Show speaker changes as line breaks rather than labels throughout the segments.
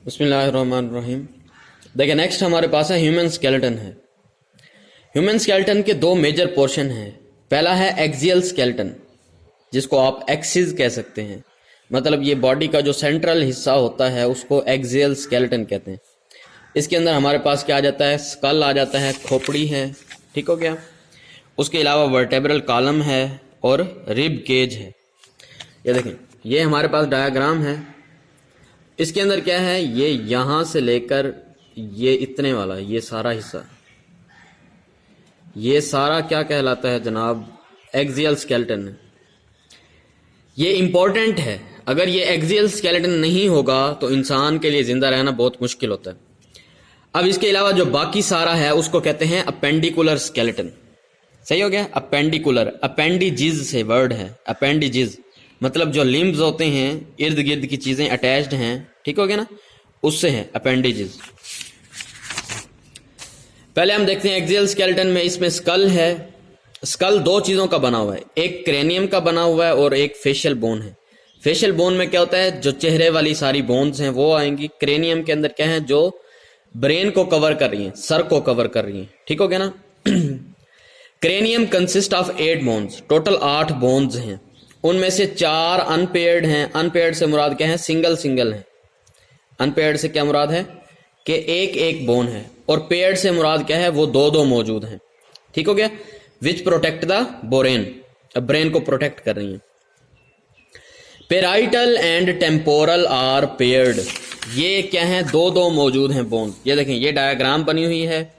बिस्मिल्लाहिर्रहमानिर्रहीम। देखिए नेक्स्ट हमारे पास है ह्यूमन स्केलेटन है। ह्यूमन स्केलेटन के दो मेजर पोर्शन हैं। पहला है एक्सियल स्केलेटन, जिसको आप एक्सिस कह सकते हैं, मतलब ये बॉडी का जो सेंट्रल हिस्सा होता है उसको एक्सियल स्केलेटन कहते हैं। इसके अंदर हमारे पास क्या आ जाता है, स्कल आ जाता है, खोपड़ी है, ठीक हो गया। उसके अलावा वर्टेब्रल कॉलम है और रिब केज है। ये देखें, ये हमारे पास डायग्राम है। इसके अंदर क्या है, ये यहां से लेकर ये इतने वाला ये सारा हिस्सा, ये सारा क्या कहलाता है जनाब, एक्सियल स्केलेटन है। ये इंपॉर्टेंट है। अगर ये एक्सियल स्केलेटन नहीं होगा तो इंसान के लिए जिंदा रहना बहुत मुश्किल होता है। अब इसके अलावा जो बाकी सारा है उसको कहते हैं अपेंडिकुलर स्केलेटन। सही हो गया, अपेंडिकुलर, अपेंडिजिज से वर्ड है, अपेंडिजिज मतलब जो लिम्ब्स होते हैं, इर्द गिर्द की चीजें अटैच्ड हैं, ठीक हो गया ना, उससे है अपेंडिजेस। पहले हम देखते हैं एक्सियल स्केलेटन में, इसमें स्कल है। स्कल दो चीजों का बना हुआ है, एक क्रेनियम का बना हुआ है और एक फेशियल बोन है। फेशियल बोन में क्या होता है, जो चेहरे वाली सारी बोन्स हैं वो आएंगी। क्रेनियम के अंदर क्या है, जो ब्रेन को कवर कर रही है, सर को कवर कर रही है, ठीक हो गया ना। Cranium consist of 8 bones, total 8 bones हैं। उनमें से 4 अनपेयर्ड हैं। अनपेयर्ड से मुराद क्या है, सिंगल सिंगल है। अनपेयर्ड से क्या मुराद है कि एक एक बोन है, और पेयर्ड से मुराद क्या है, वो दो दो मौजूद हैं, ठीक हो गया। Which protect the brain, brain को प्रोटेक्ट कर रही हैं। Parietal and temporal are paired, ये क्या है, दो दो मौजूद हैं बोन। ये देखें, ये डायग्राम बनी हुई है।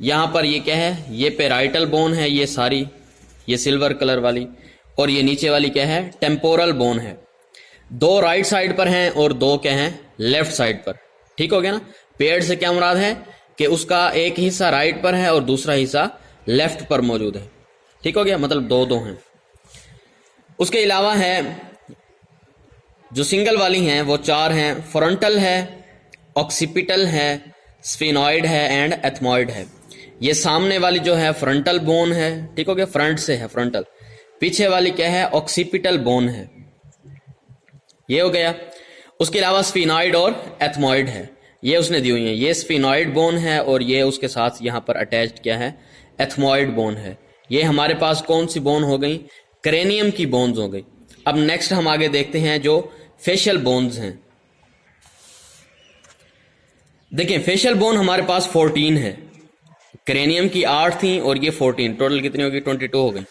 यहां पर ये क्या है, ये पेराइटल बोन है, ये सारी, ये सिल्वर कलर वाली, और ये नीचे वाली क्या है, टेम्पोरल बोन है। दो राइट साइड पर हैं और दो क्या हैं, लेफ्ट साइड पर, ठीक हो गया ना। पेयर्ड से क्या मुराद है कि उसका एक हिस्सा राइट पर है और दूसरा हिस्सा लेफ्ट पर मौजूद है, ठीक हो गया, मतलब दो दो हैं। उसके अलावा है जो सिंगल वाली हैं वो 4 हैं। फ्रंटल है, ऑक्सीपिटल है, स्फिनॉइड है एंड एथमॉइड है। ये सामने वाली जो है फ्रंटल बोन है, ठीक हो गया, फ्रंट से है फ्रंटल। पीछे वाली क्या है, ऑक्सीपिटल बोन है, ये हो गया। उसके अलावा स्फिनॉइड और एथमॉइड है, ये उसने दी हुई है। ये स्फिनॉइड बोन है और ये उसके साथ यहाँ पर अटैच्ड क्या है, एथमॉइड बोन है। ये हमारे पास कौन सी बोन हो गई, क्रेनियम की बोन्स हो गई। अब नेक्स्ट हम आगे देखते हैं जो फेशियल बोन्स हैं। देखिए फेशियल बोन हमारे पास 14 है, क्रेनियम की 8 थी और ये 14, टोटल कितनी होगी, 22 हो गई।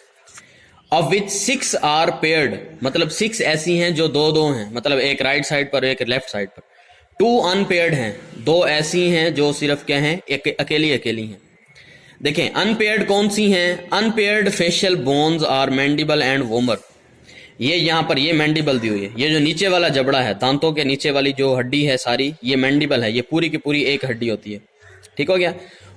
ऑफ विच 6 आर पेयर्ड, मतलब 6 ऐसी हैं जो दो दो हैं, मतलब एक राइट साइड पर एक लेफ्ट साइड पर। 2 अनपेयर्ड हैं, 2 ऐसी हैं जो सिर्फ क्या हैं, एक अकेली अकेली हैं। देखें अनपेयर्ड कौन सी हैं, unpaired facial bones are mandible and vomer. ये यहाँ पर ये मैंडिबल दी हुई है, ये जो नीचे वाला जबड़ा है, दांतों के नीचे वाली जो हड्डी है सारी, ये मैंडिबल है, ये पूरी की पूरी एक हड्डी होती है, ठीक हो गया।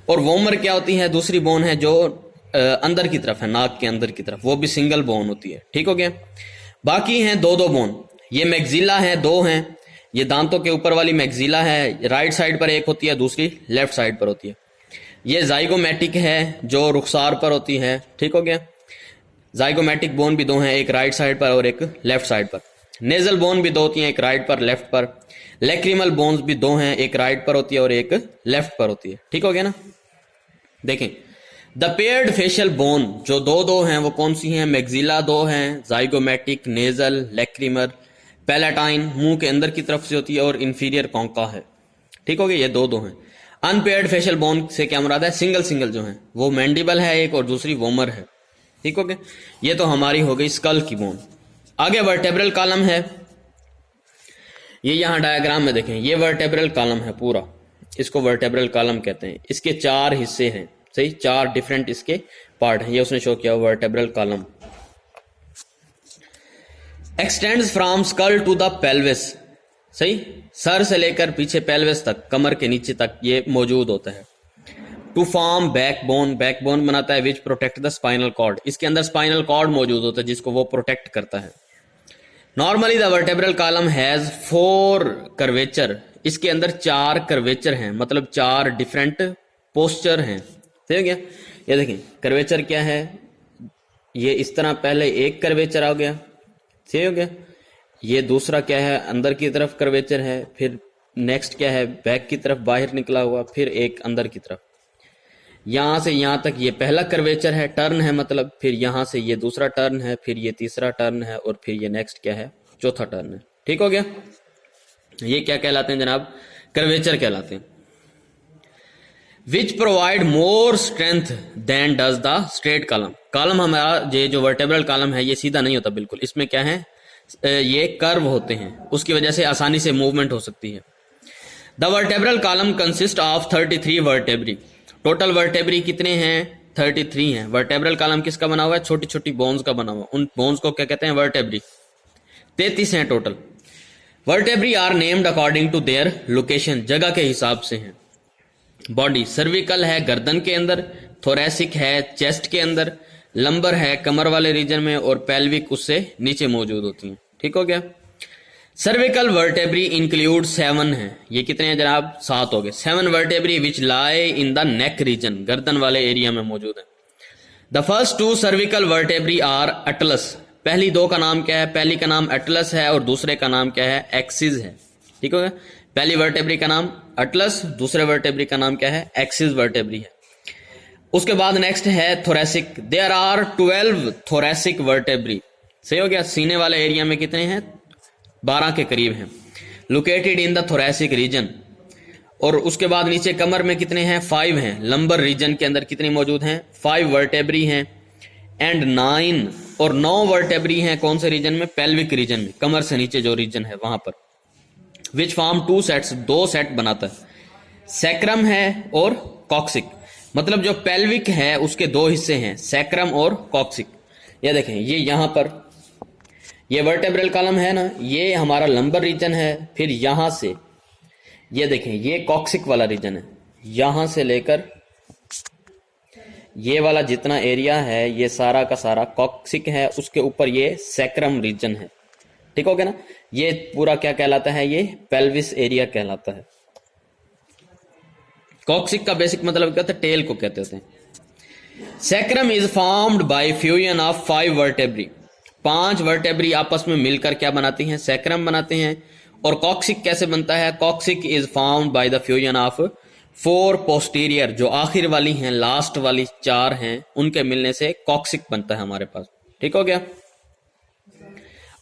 और वोमर क्या होती है, दूसरी बोन है जो अंदर की तरफ है, नाक के अंदर की तरफ, वो भी सिंगल बोन होती है, ठीक हो गया। बाकी हैं दो दो बोन, ये मैग्जिला है, 2 हैं। ये दांतों के ऊपर वाली मैग्जिला है, राइट साइड पर एक होती है, दूसरी लेफ्ट साइड पर होती है। ये जाइगोमेटिक है जो रुखसार पर होती है, ठीक हो गया। जाइगोमेटिक बोन भी 2 हैं, एक राइट साइड पर और एक लेफ्ट साइड पर। नेजल बोन भी 2 होती हैं, एक राइट पर लेफ्ट पर। लेक्रिमल बोन्स भी 2 हैं, एक राइट पर होती है और एक लेफ्ट पर होती है, ठीक हो गया ना। देखें द पेयर्ड फेशियल बोन जो दो दो हैं वो कौन सी हैं, मैग्जिला 2 हैं, जाइगोमेटिक, नेजल, लेक्रिमर, पैलाटाइन मुंह के अंदर की तरफ से होती है, और इंफीरियर कॉन्का है, ठीक हो गया, ये 2 दो हैं। अनपेयर्ड फेशियल बोन से क्या मुराद है, सिंगल सिंगल जो है, वो मैंडिबल है एक और दूसरी वोमर है, ठीक हो गया। ये तो हमारी हो गई स्कल की बोन। आगे वर्टेब्रल कॉलम है, ये यहां डायग्राम में देखें, ये वर्टेब्रल कॉलम है पूरा, इसको वर्टेब्रल कॉलम कहते हैं। इसके 4 हिस्से हैं, सही, 4 डिफरेंट इसके पार्ट हैं, ये उसने शो किया vertebral column. Extends from skull to the pelvis, सही, सर से लेकर पीछे पेल्विस तक, कमर के नीचे तक ये मौजूद होता है। टू फॉर्म बैकबोन, बैकबोन बनाता है which protect the spinal cord, इसके अंदर स्पाइनल कॉर्ड मौजूद होता है जिसको वो प्रोटेक्ट करता है। Normally the vertebral column has 4 curvature, इसके अंदर 4 कर्वेचर हैं, मतलब 4 डिफरेंट पोस्चर हैं, ठीक है। ये देखें कर्वेचर क्या है, ये इस तरह पहले एक कर्वेचर आ गया, ठीक हो गया। ये दूसरा क्या है, अंदर की तरफ कर्वेचर है, फिर नेक्स्ट क्या है, बैक की तरफ बाहर निकला हुआ, फिर एक अंदर की तरफ। यहाँ से यहाँ तक ये पहला कर्वेचर है, टर्न है मतलब, फिर यहाँ से ये दूसरा टर्न है, फिर ये तीसरा टर्न है, और फिर ये नेक्स्ट क्या है, चौथा टर्न है। ठीक हो गया। ये क्या कहलाते हैं जनाब, कर्वेचर कहलाते हैं। Which provide more strength than does the straight column. Column हमारा ये जो वर्टेब्रल कॉलम है ये सीधा नहीं होता बिल्कुल, इसमें क्या है, ये कर्व होते हैं, उसकी वजह से आसानी से मूवमेंट हो सकती है। The vertebral column consist of 33 vertebrae. Total vertebrae कितने हैं, 33 हैं। वर्टेब्रल कॉलम किसका बना हुआ है, छोटी छोटी बोन्स का बना हुआ, उन बोन्स को क्या कहते हैं, वर्टेब्री। 33 हैं total. Vertebrae are named according to their location, जगह के हिसाब से हैं। बॉडी सर्विकल है गर्दन के अंदर, थोरेसिक है चेस्ट के अंदर, लंबर है कमर वाले रीजन में, और पेल्विक उससे नीचे मौजूद होती हैं। ठीक हो गया। सर्विकल वर्टेब्री इंक्लूड 7 है। ये कितने हैं जनाब, 7 हो गए। 7 वर्टेब्री विच लाई इन द नेक रीजन, गर्दन वाले एरिया में मौजूद है। The first 2 cervical vertebrae are atlas. पहली 2 का नाम क्या है, पहली का नाम अटलस है और दूसरे का नाम क्या है, एक्सिस है। ठीक हो गया। पहली वर्टेब्री का नाम अटलस, दूसरे वर्टेब्री का नाम क्या है, एक्सिस वर्टेब्री है। उसके बाद नेक्स्ट है thoracic. There are 12 thoracic vertebrae. सही हो गया। सीने वाले एरिया में कितने हैं, 12 के करीब हैं। Located in the thoracic region. और उसके बाद नीचे कमर में कितने हैं, 5 हैं। लंबर रीजन के अंदर कितनी मौजूद हैं, 5 वर्टेब्री हैं। एंड 9 और 9 वर्टेब्री हैं कौन से रीजन में, पेल्विक रीजन में, कमर से नीचे जो रीजन है वहां पर। विच फॉर्म 2 सेट्स, 2 सेट बनाता है। सैक्रम है और कॉक्सिक। मतलब जो पेल्विक है उसके 2 हिस्से हैं, सैक्रम और कॉक्सिक। ये देखें, ये यहां पर ये वर्टेब्रल कॉलम है ना, ये हमारा लंबर रीजन है। फिर यहां से ये देखें, ये कॉक्सिक वाला रीजन है। यहां से लेकर ये वाला जितना एरिया है ये सारा का सारा कॉक्सिक है, उसके ऊपर ये सैक्रम रीजन है। ठीक हो गया ना। ये पूरा क्या कहलाता है, ये पेल्विस एरिया कहलाता है। कॉक्सिक का बेसिक मतलब क्या होता है, टेल को कहते होते हैं। Sacrum is formed by fusion of 5 वर्टेब्री। 5 वर्टेब्री आपस में मिलकर क्या बनाती हैं, सैक्रम बनाते हैं। और कॉक्सिक कैसे बनता है, coccyx is formed by the fusion of 4 posterior, जो आखिर वाली हैं, लास्ट वाली 4 हैं, उनके मिलने से कॉक्सिक बनता है हमारे पास। ठीक हो गया।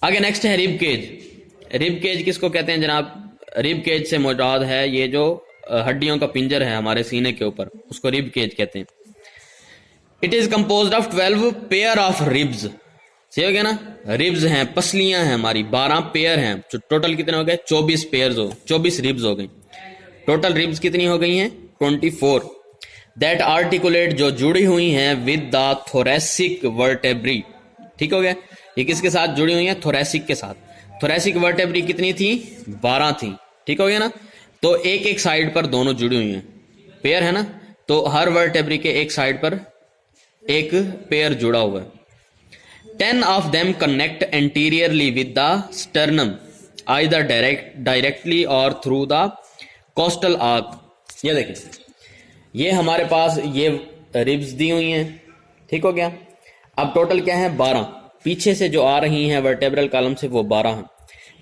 आगे नेक्स्ट है रिब केज। रिब केज किसको कहते हैं जनाब, रिब केज से मुराद है ये जो हड्डियों का पिंजर है हमारे सीने के ऊपर, उसको रिब केज कहते हैं। It is composed of 12 pair of ribs. सही हो गया ना। रिब्स हैं, पसलियां हैं हमारी, 12 पेयर हैं। टोटल कितने हो गए, 24 पेयर हो, 24 रिब्स हो गई। टोटल रिब्स कितनी हो गई हैं, 24। दैट आर्टिकुलेट, जो जुड़ी हुई हैं विद द थोरेसिक वर्टेब्री। ठीक हो गया। ये किसके साथ जुड़ी हुई हैं, थोरेसिक के साथ। थोरेसिक वर्टेब्री कितनी थी, 12 थी। ठीक हो गया ना। तो एक एक साइड पर दोनों जुड़ी हुई हैं, पेयर है ना, तो हर वर्टेब्री के एक साइड पर एक पेयर जुड़ा हुआ है। 10 of them connect anteriorly with the sternum, either directly और थ्रू द कोस्टल आर्क। ये देखें, ये हमारे पास ये रिब्स दी हुई हैं। ठीक हो गया। अब टोटल क्या है, 12। पीछे से जो आ रही हैं वर्टेब्रल कॉलम से वो 12 हैं।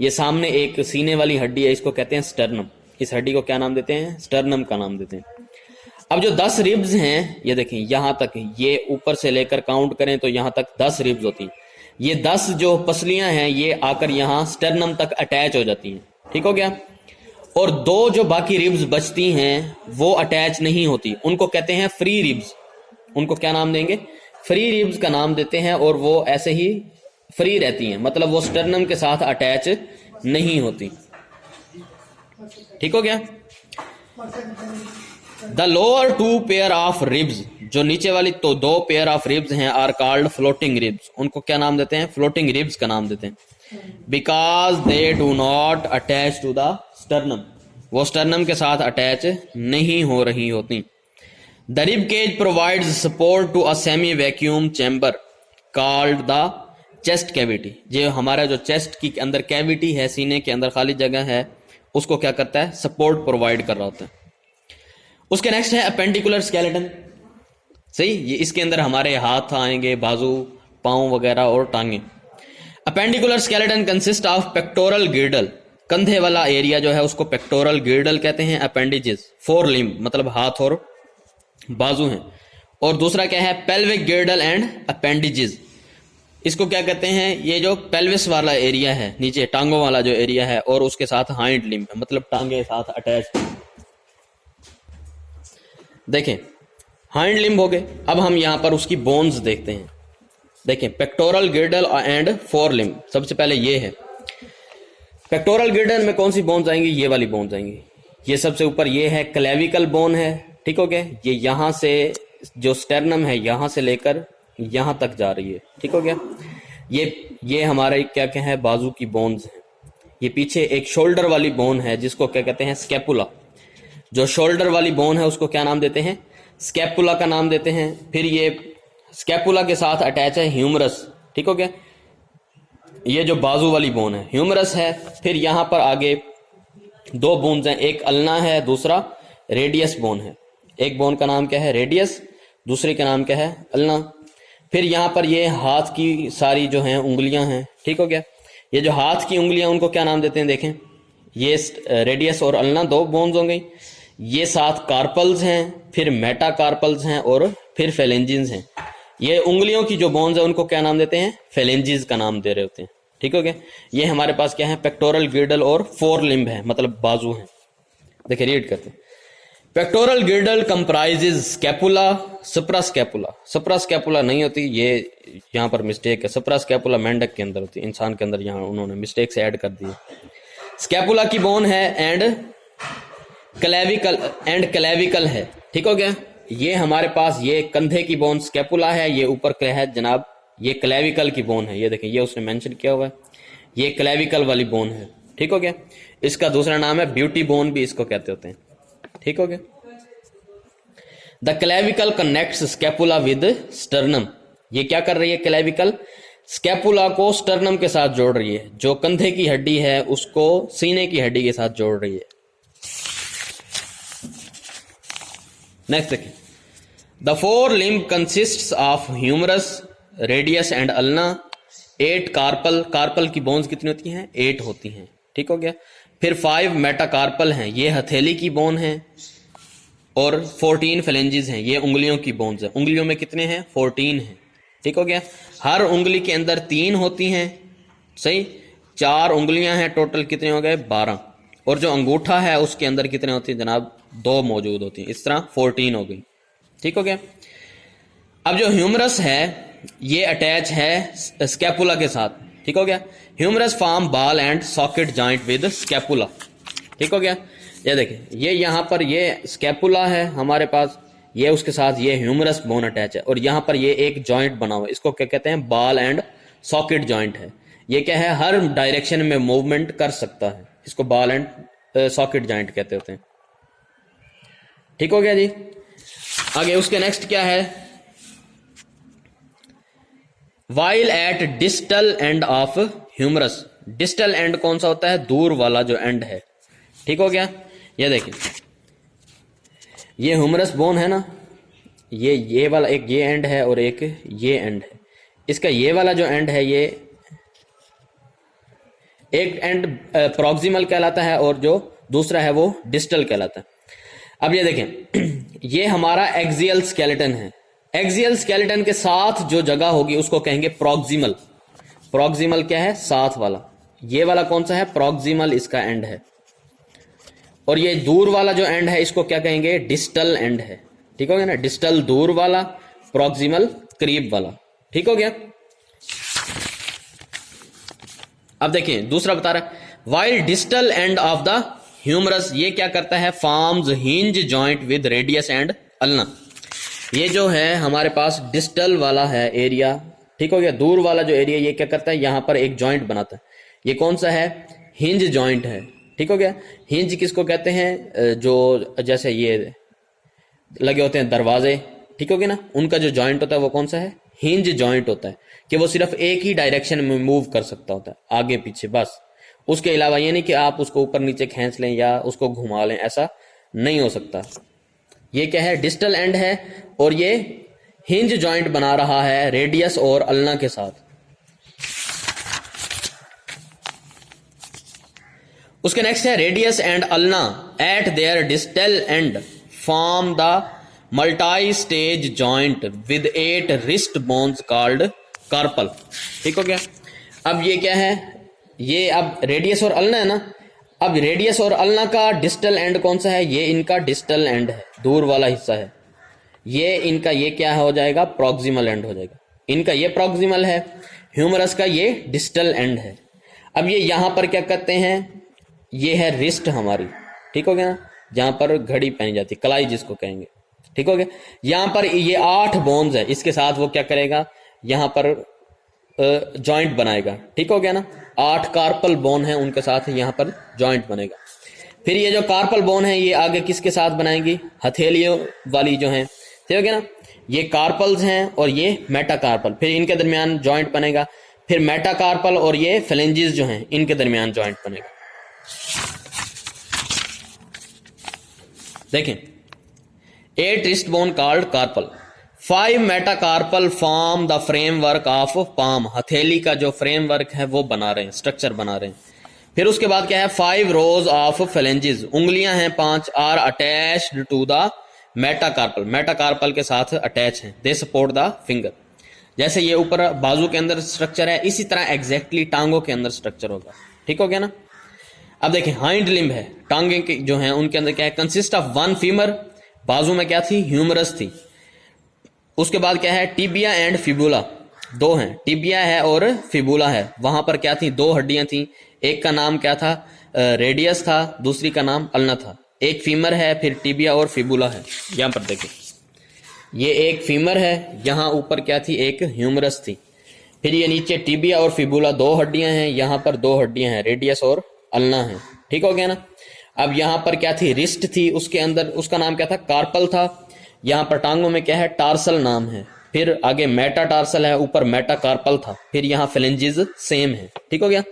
ये सामने एक सीने वाली हड्डी है, इसको कहते हैं स्टर्नम। इस हड्डी को क्या नाम देते हैं, स्टर्नम का नाम देते हैं। अब जो 10 रिब्स हैं, ये देखें यहां तक, ये ऊपर से लेकर काउंट करें तो यहां तक 10 रिब्स होती हैं। ये 10 जो पसलियां हैं ये आकर यहां स्टर्नम तक अटैच हो जाती हैं। ठीक हो गया। और 2 जो बाकी रिब्स बचती हैं वो अटैच नहीं होती, उनको कहते हैं फ्री रिब्स। उनको क्या नाम देंगे, फ्री रिब्स का नाम देते हैं। और वो ऐसे ही फ्री रहती हैं, मतलब वो स्टर्नम के साथ अटैच नहीं होती। ठीक हो गया। The lower 2 pair of ribs, जो नीचे वाली तो 2 पेयर ऑफ रिब्स हैं, आर कॉल्ड फ्लोटिंग रिब्स। उनको क्या नाम देते हैं, फ्लोटिंग रिब्स का नाम देते हैं। Because they do not attach to the sternum, वो स्टर्नम के साथ अटैच नहीं हो रही होती। The rib cage provides support to a semi vacuum chamber called the chest cavity. जो हमारा जो चेस्ट की अंदर कैविटी है, सीने के अंदर खाली जगह है, उसको क्या करता है, सपोर्ट प्रोवाइड कर रहा होता है। उसके नेक्स्ट है अपेंडिकुलर स्केलेटन। सही, ये इसके अंदर हमारे हाथ आएंगे, बाजू, पांव वगैरह और टांगे। Appendicular skeleton consist of pectoral गिर्डल, कंधे वाला एरिया जो है उसको पेक्टोरल गिर्डल कहते हैं। अपेंडिजेस फोर लिम्ब मतलब हाथ और बाजू हैं। और दूसरा क्या है, पेल्विक गिर्डल एंड अपेंडिजेस, इसको क्या कहते हैं, ये जो पेल्विस वाला एरिया है, नीचे टांगों वाला जो एरिया है, और उसके साथ हाइंड लिम्ब मतलब टांगे साथ अटैच। देखें हाइंड लिम्ब हो गए। अब हम यहां पर उसकी बोन्स देखते हैं। देखें पेक्टोरल गिर्डल एंड फोर लिम्ब, सबसे पहले ये है पेक्टोरल गिर्डल में कौन सी बोन्स आएंगी, ये वाली बोन्स आएंगी। ये सबसे ऊपर ये है क्लेविकल बोन है, ठीक हो गया। ये यहां से जो स्टेर्नम है यहां से लेकर यहां तक जा रही है, ठीक हो गया। ये हमारे क्या क्या है, बाजू की बोन्स है। ये पीछे एक शोल्डर वाली बोन है जिसको क्या कहते हैं, स्कैपुला। जो शोल्डर वाली बोन है उसको क्या नाम देते हैं, स्कैपुला का नाम देते हैं। फिर ये स्कैपुला के साथ अटैच है ह्यूमरस, ठीक हो गया। ये जो बाजू वाली बोन है ह्यूमरस है। फिर यहां पर आगे दो बोन्स हैं, एक अल्ना है, दूसरा रेडियस बोन है। एक बोन का नाम क्या है, रेडियस, दूसरे का नाम क्या है, अल्ना। फिर यहां पर ये हाथ की सारी जो हैं उंगलियां हैं, ठीक हो गया। ये जो हाथ की उंगलियां उनको क्या नाम देते हैं, देखें ये रेडियस और अल्ना दो बोन्स हो गई। ये 7 कार्पल्स हैं, फिर मेटा कार्पल्स हैं और फिर फेलेंजिन्स हैं। ये उंगलियों की जो बोन्स है उनको क्या नाम देते हैं, फेलेंजिस का नाम दे रहे होते हैं, ठीक हो गया। ये हमारे पास क्या है, पेक्टोरल गिर्डल और फोर लिम्ब है मतलब बाजू हैं। देखिए रीड करते हैं। Pectoral girdle comprises scapula, suprascapula. Suprascapula नहीं होती, ये यहाँ पर मिस्टेक है। सुप्रास्कैपुला मेंढक के अंदर होती है, इंसान के अंदर यहाँ उन्होंने मिस्टेक से ऐड कर दी है। स्कैपुला की बोन है एंड क्लेविकल है, ठीक हो गया। ये हमारे पास ये कंधे की बोन स्कैपुला है, ये ऊपर क्या है जनाब, ये क्लेविकल की बोन है। ये देखें ये उसने मेंशन किया हुआ है, ये क्लेविकल वाली बोन है, ठीक हो गया। इसका दूसरा नाम है ब्यूटी बोन भी इसको कहते होते हैं, ठीक हो गया। The clavicle connects scapula with sternum. ये क्या कर रही है, क्लेविकल स्कैपुला को स्टर्नम के साथ जोड़ रही है। जो कंधे की हड्डी है उसको सीने की हड्डी के साथ जोड़ रही है। नेक्स्ट देखिए, the fore limb consists of humerus, radius and ulna. 8 carpal, carpal की बोन्स कितनी होती हैं, 8 होती हैं, ठीक हो गया। फिर 5 मेटाकार्पल हैं, ये हथेली की बोन है। और 14 फेलेंजिस हैं, ये उंगलियों की बोन्स हैं। उंगलियों में कितने हैं, 14 हैं, ठीक हो गया। हर उंगली के अंदर 3 होती हैं, सही। 4 उंगलियां हैं, टोटल कितने हो गए, 12। और जो अंगूठा है उसके अंदर कितने होती हैं जनाब, 2 मौजूद होती हैं। इस तरह 14 हो गई, ठीक हो गया। अब जो ह्यूमरस है ये अटैच है स्कैपुला के साथ, ठीक हो गया। Humerus form ball and socket joint with scapula, ठीक हो गया। ये देखिए ये यहाँ पर ये स्कैपुला है हमारे पास, ये उसके साथ ये ह्यूमरस बोन अटैच है। और यहाँ पर ये एक जॉइंट बना हुआ है, इसको क्या कहते हैं, बॉल एंड सॉकेट जॉइंट है। ये क्या है, हर डायरेक्शन में मूवमेंट कर सकता है, इसको बॉल एंड सॉकेट जॉइंट कहते होते हैं, ठीक हो गया जी। आगे उसके नेक्स्ट क्या है, while at distal end of humerus. Distal end कौन सा होता है, दूर वाला जो एंड है, ठीक हो गया। ये देखिए ये ह्यूमरस बोन है ना, ये वाला एक ये एंड है और एक ये एंड है। इसका ये वाला जो एंड है ये एक एंड प्रॉक्सिमल कहलाता है और जो दूसरा है वो डिस्टल कहलाता है। अब ये देखें ये हमारा एक्सियल स्केलेटन है। एक्सियल स्केलेटन के साथ जो जगह होगी उसको कहेंगे प्रॉक्सिमल। प्रॉक्सिमल क्या है, साथ वाला। ये वाला कौन सा है, प्रॉक्सिमल इसका एंड है। और ये दूर वाला जो एंड है इसको क्या कहेंगे, डिस्टल एंड है, ठीक हो गया ना। डिस्टल दूर वाला, प्रॉक्सिमल करीब वाला, ठीक हो गया। अब देखिए दूसरा बता रहा है, while distal end of the humerus, ये क्या करता है, forms hinge joint with radius and ulna. ये जो है हमारे पास डिस्टल वाला है एरिया, ठीक हो गया। दूर वाला जो एरिया ये क्या करता है, यहां पर एक जॉइंट बनाता है। ये कौन सा है, हिंज जॉइंट है, ठीक हो गया। हिंज किसको कहते हैं, जो जैसे ये लगे होते हैं दरवाजे, ठीक हो गया ना, उनका जो जॉइंट होता है वो कौन सा है, हिंज जॉइंट होता है। कि वो सिर्फ एक ही डायरेक्शन में मूव कर सकता होता है, आगे पीछे, बस। उसके अलावा ये नहीं कि आप उसको ऊपर नीचे खींच लें या उसको घुमा लें, ऐसा नहीं हो सकता। ये क्या है, डिस्टल एंड है और ये हिंज जॉइंट बना रहा है रेडियस और अल्ना के साथ। उसके नेक्स्ट है radius and ulna at their distal end form the multi stage joint with 8 wrist bones called carpal. ठीक हो गया। अब ये क्या है, ये अब रेडियस और अल्ना है ना, अब रेडियस और अल्ना का डिस्टल एंड कौन सा है, ये इनका डिस्टल एंड है, दूर वाला हिस्सा है। ये इनका ये क्या हो जाएगा, प्रॉक्सिमल एंड हो जाएगा। इनका ये प्रॉक्सिमल है, ह्यूमरस का ये डिस्टल एंड है। अब ये यहां पर क्या करते हैं, ये है रिस्ट हमारी। ठीक हो गया ना, जहां पर घड़ी पहनी जाती, कलाई जिसको कहेंगे। ठीक हो गया। यहां पर ये 8 बोन्स है, इसके साथ वो क्या करेगा, यहां पर जॉइंट बनाएगा। ठीक हो गया ना, 8 कार्पल बोन है, उनके साथ यहां पर जॉइंट बनेगा। फिर ये जो कार्पल बोन है ये आगे किसके साथ बनाएंगी, हथेलियों वाली जो है। ठीक हो गया ना, ये कार्पल्स हैं और ये मेटाकार्पल, फिर इनके दरमियान जॉइंट बनेगा। फिर मेटाकार्पल और ये फ्लेंजेस जो हैं इनके दरमियान जॉइंट बनेगा। देखें, 8 wrist bone called carpal, 5 metacarpal form the framework of palm, हथेली का जो फ्रेमवर्क है वो बना रहे हैं, स्ट्रक्चर बना रहे हैं। फिर उसके बाद क्या है, 5 रोज ऑफ फ्लेंजेस, उंगलियां हैं 5, are attached to the metacarpal, metacarpal के साथ अटैच हैं, दे सपोर्ट द फिंगर। जैसे ये ऊपर बाजू के अंदर स्ट्रक्चर है, इसी तरह एग्जैक्टली टांगों के अंदर स्ट्रक्चर होगा। ठीक हो गया ना। अब देखें, हाइंड लिम्ब है, टांगे के जो हैं उनके अंदर क्या है, कंसिस्ट ऑफ 1 फीमर, बाजू में क्या थी, ह्यूमरस थी। उसके बाद क्या है, टिबिया एंड फिबुला, 2 हैं, टिबिया है और फिबुला है। वहां पर क्या थी, 2 हड्डियां थी, एक का नाम क्या था, रेडियस था, दूसरी का नाम अल्ना था। एक फीमर है, फिर टिबिया और फिबुला है। यहां पर देखें, ये एक फीमर है, यहां ऊपर क्या थी, एक ह्यूमरस थी। फिर ये नीचे टिबिया और फिबुला 2 हड्डियां हैं, यहां पर 2 हड्डियां हैं, रेडियस और अल्ना है। ठीक हो गया ना। अब यहां पर क्या थी, रिस्ट थी, उसके अंदर उसका नाम क्या था, कार्पल था। यहां पर टांगों में क्या है, टार्सल नाम है। फिर आगे मेटाटार्सल है, ऊपर मेटाकार्पल था। फिर यहाँ फ्लेंजेस सेम है। ठीक हो गया।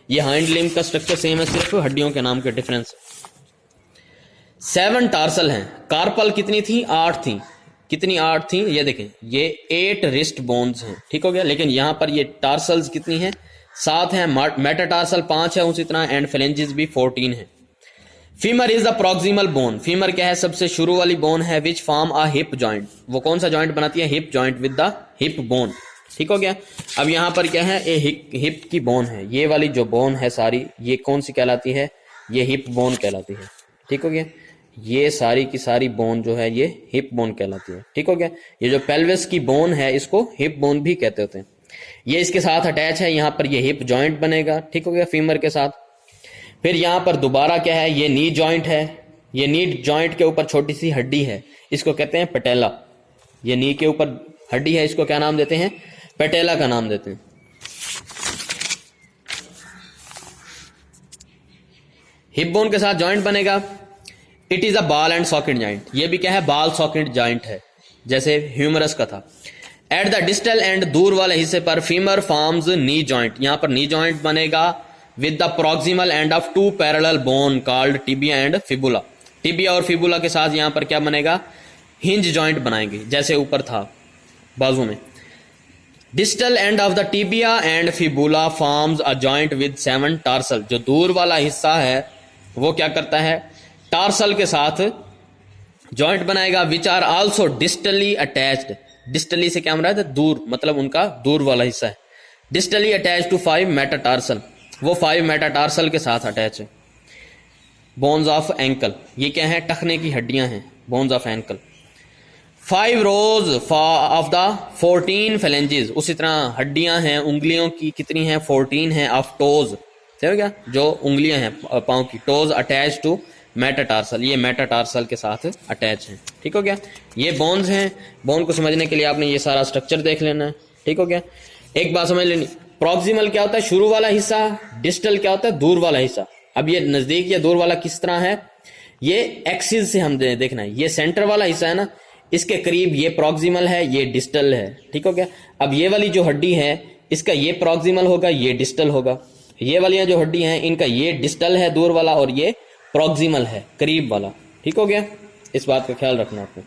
ये हाइंड लिम्ब का स्ट्रक्चर सेम है, सिर्फ हड्डियों के नाम के डिफरेंस। 7 टार्सल हैं, कार्पल कितनी थी, 8 थी। कितनी, 8 थी, ये देखें, ये 8 रिस्ट बोन्स हैं। ठीक हो गया। लेकिन यहां पर ये टार्सल्स कितनी हैं, 7 हैं, मेटाटार्सल 5 है उसी तरह, एंड फ्लेंजेस भी 14 है। Femur is the proximal bone, femur क्या है, सबसे शुरू वाली बोन है, which form a hip joint, वो कौन सा जॉइंट बनाती है, hip joint with the hip bone. ठीक हो गया। अब यहां पर क्या है, ये हिप की बोन है, ये वाली जो बोन है सारी, ये कौन सी कहलाती है, ये हिप बोन कहलाती है। ठीक हो गया। ये सारी की सारी बोन जो है ये हिप बोन कहलाती है। ठीक हो गया। ये जो पेल्विस की बोन है इसको हिप बोन भी कहते होते हैं। ये इसके साथ अटैच है, यहां पर ये हिप जॉइंट बनेगा। ठीक हो गया, फीमर के साथ। फिर यहां पर दोबारा क्या है, ये नी जॉइंट है, ये नी जॉइंट के ऊपर छोटी सी हड्डी है, इसको कहते हैं पटेला। ये नी के ऊपर हड्डी है, इसको क्या नाम देते हैं, पटेला का नाम देते हैं। हिप बोन के साथ जॉइंट बनेगा। It is a ball and socket joint, ये भी क्या है, बॉल सॉकेट जॉइंट है, जैसे ह्यूमरस का था। एट द डिस्टल एंड, दूर वाले हिस्से पर, फीमर फॉर्म्स नी जॉइंट, यहां पर नी जॉइंट बनेगा with the proximal end of 2 parallel bone called tibia and fibula. Tibia और फिबुला के साथ यहां पर क्या बनेगा, हिंज जॉइंट बनाएंगे, जैसे ऊपर था बाजू में। Distal end of the tibia and fibula forms a joint with 7 tarsal, जो दूर वाला हिस्सा है वो क्या करता है, टार्सल के साथ जॉइंट बनाएगा, which are also distally attached, distally से क्या मरा है, दूर, मतलब उनका दूर वाला हिस्सा है। डिस्टली अटैच टू 5 मेटाटार्सल, वो 5 मेटाटार्सल के साथ अटैच है। बोन्स ऑफ एंकल, ये क्या है, टखने की हड्डियां हैं, bones of ankle. 5 rose of the 14 flanges, उसी तरह हड्डियां हैं उंगलियों की, कितनी हैं, 14 हैं, ऑफ टोज, समझ गया, जो उंगलियां हैं पांव की, टोज अटैच टू मेटाटार्सल, ये मेटाटार्सल के साथ अटैच हैं। ठीक हो गया। ये बोन्स हैं, बोन को समझने के लिए आपने ये सारा स्ट्रक्चर देख लेना है। ठीक हो गया। एक बात समझ लेनी, प्रॉक्सिमल क्या होता है, शुरू वाला हिस्सा, डिस्टल क्या होता है, दूर वाला हिस्सा। अब ये नजदीक या दूर वाला किस तरह है, ये एक्सिस से हम देखना है, ये सेंटर वाला हिस्सा है ना, इसके करीब ये प्रॉक्सिमल है, ये डिस्टल है। ठीक हो गया। अब ये वाली जो हड्डी है, इसका ये प्रॉक्सिमल होगा, ये डिस्टल होगा। ये वाली जो हड्डी हैं, इनका ये डिस्टल है दूर वाला, और ये प्रॉक्सिमल है करीब वाला। ठीक हो गया। इस बात का ख्याल रखना आपको।